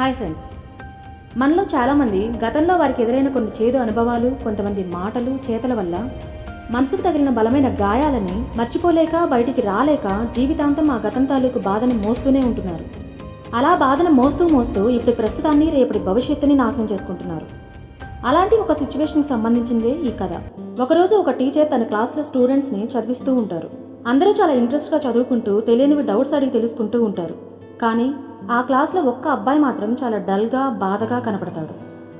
Hi friends, మనలో చాలామంది గతంలో వారికి ఎదురైన కొన్ని చేదు అనుభవాలు, కొంతమంది మాటలు, చేతల వల్ల మనసుకు తగిలిన బలమైన గాయాలని మర్చిపోలేక బయటికి రాలేక జీవితాంతం ఆ గతం తాలూకు బాధను మోస్తూనే ఉంటున్నారు. అలా బాధను మోస్తూ ఇప్పుడు ప్రస్తుతాన్ని, రేపటి భవిష్యత్తుని నాశనం చేసుకుంటున్నారు. అలాంటి ఒక సిచ్యువేషన్కి సంబంధించిందే ఈ కథ. ఒకరోజు ఒక టీచర్ తన క్లాస్లో స్టూడెంట్స్ని చదివిస్తూ ఉంటారు. అందరూ చాలా ఇంట్రెస్ట్గా చదువుకుంటూ తెలియనివి డౌట్స్ అడిగి తెలుసుకుంటూ ఉంటారు. కానీ ఆ క్లాస్లో ఒక్క అబ్బాయి మాత్రం చాలా డల్గా, బాధగా కనపడతాడు.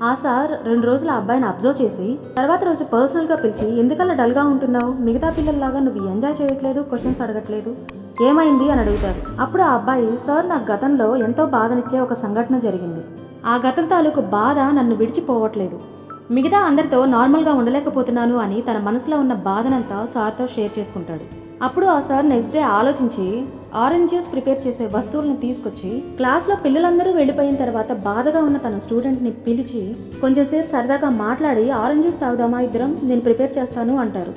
ఆ సార్ 2 రోజులు ఆ అబ్బాయిని అబ్జర్వ్ చేసి తర్వాత రోజు పర్సనల్గా పిలిచి, ఎందుకలా డల్గా ఉంటున్నావు, మిగతా పిల్లల్లాగా నువ్వు ఎంజాయ్ చేయట్లేదు, క్వశ్చన్స్ అడగట్లేదు, ఏమైంది అని అడుగుతారు. అప్పుడు ఆ అబ్బాయి, సార్ నాకు గతంలో ఎంతో బాధనిచ్చే ఒక సంఘటన జరిగింది. ఆ గతం తాలూకు బాధ నన్ను విడిచిపోవట్లేదు, మిగతా అందరితో నార్మల్గా ఉండలేకపోతున్నాను అని తన మనసులో ఉన్న బాధనంతా సార్తో షేర్ చేసుకుంటాడు. అప్పుడు ఆ సార్ నెక్స్ట్ డే ఆలోచించి ఆరెంజ్ జ్యూస్ ప్రిపేర్ చేసే వస్తువులను తీసుకొచ్చి క్లాస్లో పిల్లలందరూ వెళ్ళిపోయిన తర్వాత బాధగా ఉన్న తన స్టూడెంట్ని పిలిచి కొంచెంసేపు సరదాగా మాట్లాడి, ఆరెంజ్ జ్యూస్ తాగుదామా ఇద్దరం, నేను ప్రిపేర్ చేస్తాను అంటారు.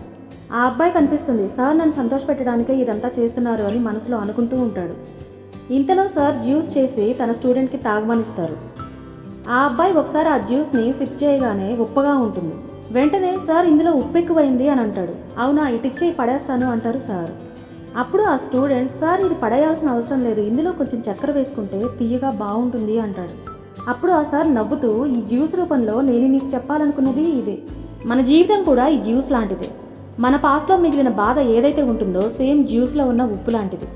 ఆ అబ్బాయి కనిపిస్తుంది, సార్ నన్ను సంతోషపెట్టడానికే ఇదంతా చేస్తున్నారు అని మనసులో అనుకుంటూ ఉంటాడు. ఇంతలో సార్ జ్యూస్ చేసి తన స్టూడెంట్కి తాగమనిస్తారు. ఆ అబ్బాయి ఒకసారి ఆ జ్యూస్ని సిప్ చేయగానే ఉప్పగా ఉంటుంది. వెంటనే సార్ ఇందులో ఉప్పు ఎక్కువైంది అని అంటాడు. అవునా, ఇటిచ్చేయి పడేస్తాను అంటారు సార్. అప్పుడు ఆ స్టూడెంట్, సార్ ఇది పడేయాల్సిన అవసరం లేదు, ఇందులో కొంచెం చక్కెర వేసుకుంటే తీయగా బాగుంటుంది అంటాడు. అప్పుడు ఆ సార్ నవ్వుతూ, ఈ జ్యూస్ రూపంలో నేను నీకు చెప్పాలనుకున్నది ఇదే, మన జీవితం కూడా ఈ జ్యూస్ లాంటిదే. మన పాస్ట్లో మిగిలిన బాధ ఏదైతే ఉంటుందో సేమ్ జ్యూస్లో ఉన్న ఉప్పు లాంటిది.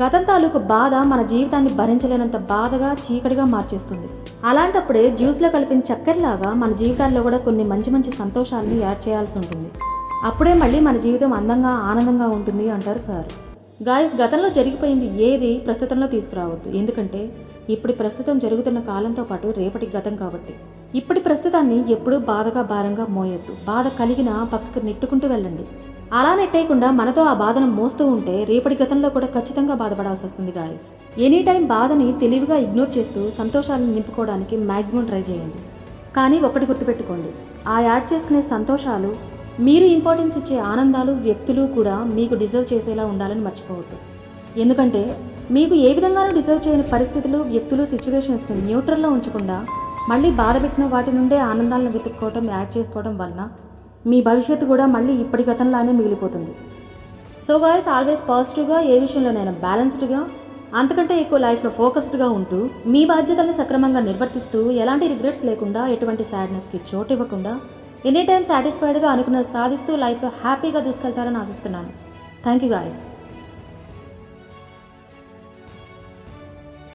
గతం తాలూకు బాధ మన జీవితాన్ని భరించలేనంత బాధగా, చీకటిగా మార్చేస్తుంది. అలాంటప్పుడే జ్యూస్లో కలిపిన చక్కెరలాగా మన జీవితాల్లో కూడా కొన్ని మంచి మంచి సంతోషాలని యాడ్ చేయాల్సి ఉంటుంది. అప్పుడే మళ్ళీ మన జీవితం అందంగా, ఆనందంగా ఉంటుంది అంటారు సార్. గాయస్, గతంలో జరిగిపోయింది ఏది ప్రస్తుతంలో తీసుకురావద్దు. ఎందుకంటే ఇప్పుడు ప్రస్తుతం జరుగుతున్న కాలంతో పాటు రేపటి గతం కాబట్టి. ఇప్పటి ప్రస్తుతాన్ని ఎప్పుడూ బాధగా, భారంగా మోయొద్దు. బాధ కలిగినా పక్కకు నెట్టుకుంటూ వెళ్ళండి. అలా నెట్టేయకుండా మనతో ఆ బాధను మోస్తూ ఉంటే రేపటి గతంలో కూడా ఖచ్చితంగా బాధపడాల్సి వస్తుంది గాయస్. ఎనీ టైం బాధని తెలివిగా ఇగ్నోర్ చేస్తూ సంతోషాలను నింపుకోవడానికి మ్యాక్సిమం ట్రై చేయండి. కానీ ఒకటి గుర్తుపెట్టుకోండి, ఆ యాడ్ చేసుకునే సంతోషాలు, మీరు ఇంపార్టెన్స్ ఇచ్చే ఆనందాలు, వ్యక్తులు కూడా మీకు డిజర్వ్ చేసేలా ఉండాలని మర్చిపోవద్దు. ఎందుకంటే మీకు ఏ విధంగానూ డిజర్వ్ చేయని పరిస్థితులు, వ్యక్తులు, సిచ్యువేషన్స్ని న్యూట్రల్లో ఉంచకుండా మళ్ళీ బాధ పెట్టిన వాటి నుండే ఆనందాలను వెతుక్కోవడం, యాడ్ చేసుకోవడం వలన మీ భవిష్యత్తు కూడా మళ్ళీ ఇప్పటి గతంలానే మిగిలిపోతుంది. సో గాయస్, ఆల్వేస్ పాజిటివ్గా, ఏ విషయంలోనైనా బ్యాలెన్స్డ్గా, అంతకంటే ఎక్కువ లైఫ్లో ఫోకస్డ్గా ఉంటూ మీ బాధ్యతల్ని సక్రమంగా నిర్వర్తిస్తూ ఎలాంటి రిగ్రెట్స్ లేకుండా, ఎటువంటి సాడ్నెస్కి చోటు ఇవ్వకుండా, ఎనీ టైం సాటిస్ఫైడ్గా అనుకున్నది సాధిస్తూ లైఫ్లో హ్యాపీగా దూసుకెళ్తారని ఆశిస్తున్నాను. Thank you guys.